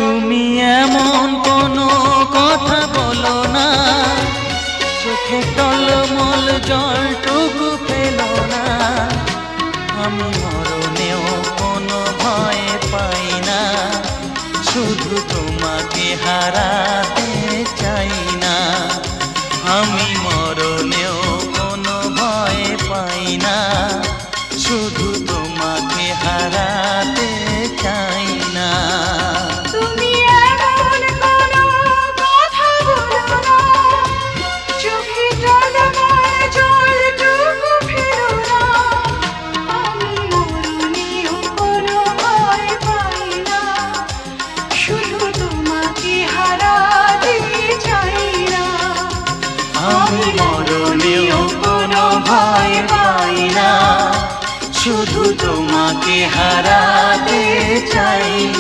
তুমি এমন কোনো কথা বলো না, চোখে টলমল জলটুকু ফেলো না। আমি মরণেও কোনো ভয় পাই না, শুধু তোমাকে হারাতে চাই না। আমি মরণেও কোনো ভয় পাই না, শুধু তোমাকে হারাতে চাই না। তুমি এমন কোনো কথা বলো না, চোখে টলমল জলটুকু ফেলো না। আমি মরণেও কোনো ভয় পাই না, শুধু তোমাকে হারাতে চাই না। আমি মরণেও কোনো ভয় পাই না, শুধু তোমাকে হারাতে চাই।